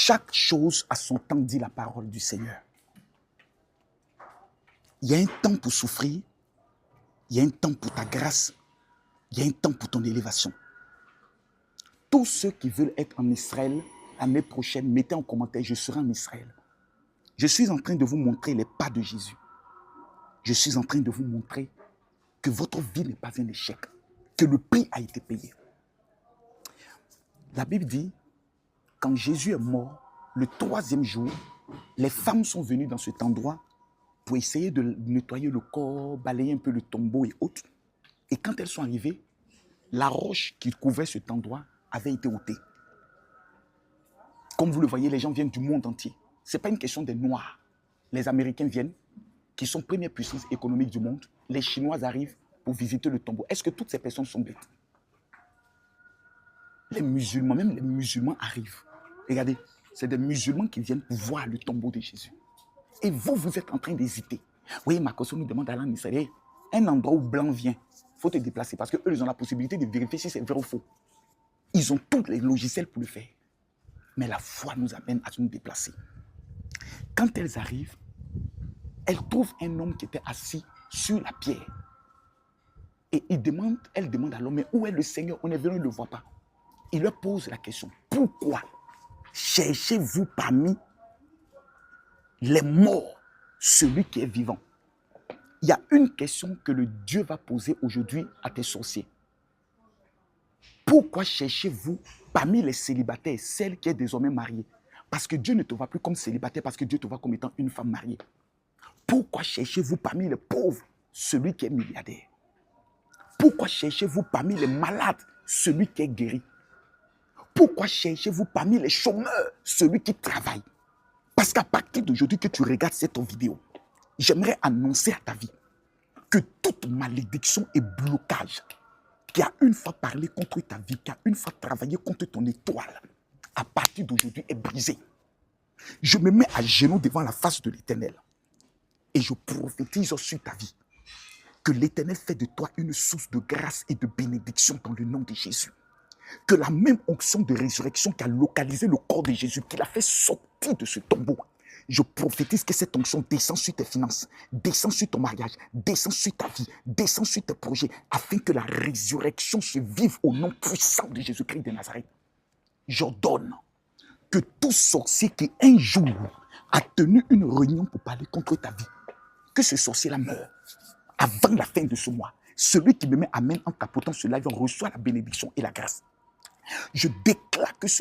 Chaque chose a son temps, dit la parole du Seigneur. Il y a un temps pour souffrir, il y a un temps pour ta grâce, il y a un temps pour ton élévation. Tous ceux qui veulent être en Israël l'année prochaine, mettez en commentaire, je serai en Israël. Je suis en train de vous montrer les pas de Jésus. Je suis en train de vous montrer que votre vie n'est pas un échec, que le prix a été payé. La Bible dit, quand Jésus est mort, le 3e jour, les femmes sont venues dans cet endroit pour essayer de nettoyer le corps, balayer un peu le tombeau et autres. Et quand elles sont arrivées, la roche qui couvrait cet endroit avait été ôtée. Comme vous le voyez, les gens viennent du monde entier. Ce n'est pas une question des Noirs. Les Américains viennent, qui sont première puissance économique du monde. Les Chinois arrivent pour visiter le tombeau. Est-ce que toutes ces personnes sont bêtes? Les musulmans, même les musulmans arrivent. Regardez, c'est des musulmans qui viennent pour voir le tombeau de Jésus. Et vous, vous êtes en train d'hésiter. Oui, Makosso nous demande d'aller en Israël. Un endroit où blanc vient, il faut te déplacer parce qu'eux, ils ont la possibilité de vérifier si c'est vrai ou faux. Ils ont tous les logiciels pour le faire. Mais la foi nous amène à nous déplacer. Quand elles arrivent, elles trouvent un homme qui était assis sur la pierre. Et elles demandent à l'homme, mais où est le Seigneur? On est venu, on ne le voit pas. Il leur pose la question, pourquoi cherchez-vous parmi les morts celui qui est vivant? Il y a une question que le Dieu va poser aujourd'hui à tes sorciers. Pourquoi cherchez-vous parmi les célibataires celle qui est désormais mariée? Parce que Dieu ne te voit plus comme célibataire, parce que Dieu te voit comme étant une femme mariée. Pourquoi cherchez-vous parmi les pauvres celui qui est milliardaire? Pourquoi cherchez-vous parmi les malades celui qui est guéri? Pourquoi cherchez-vous parmi les chômeurs celui qui travaille? Parce qu'à partir d'aujourd'hui que tu regardes cette vidéo, j'aimerais annoncer à ta vie que toute malédiction et blocage qui a une fois parlé contre ta vie, qui a une fois travaillé contre ton étoile, à partir d'aujourd'hui est brisé. Je me mets à genoux devant la face de l'Éternel et je prophétise sur ta vie que l'Éternel fait de toi une source de grâce et de bénédiction dans le nom de Jésus. Que la même onction de résurrection qui a localisé le corps de Jésus, qui l'a fait sortir de ce tombeau, je prophétise que cette onction descend sur tes finances, descend sur ton mariage, descend sur ta vie, descend sur tes projets, afin que la résurrection se vive au nom puissant de Jésus-Christ de Nazareth. J'ordonne que tout sorcier qui un jour a tenu une réunion pour parler contre ta vie, que ce sorcier-là meure avant la fin de ce mois. Celui qui me met amen en capotant ce live reçoit la bénédiction et la grâce. Je déclare que ce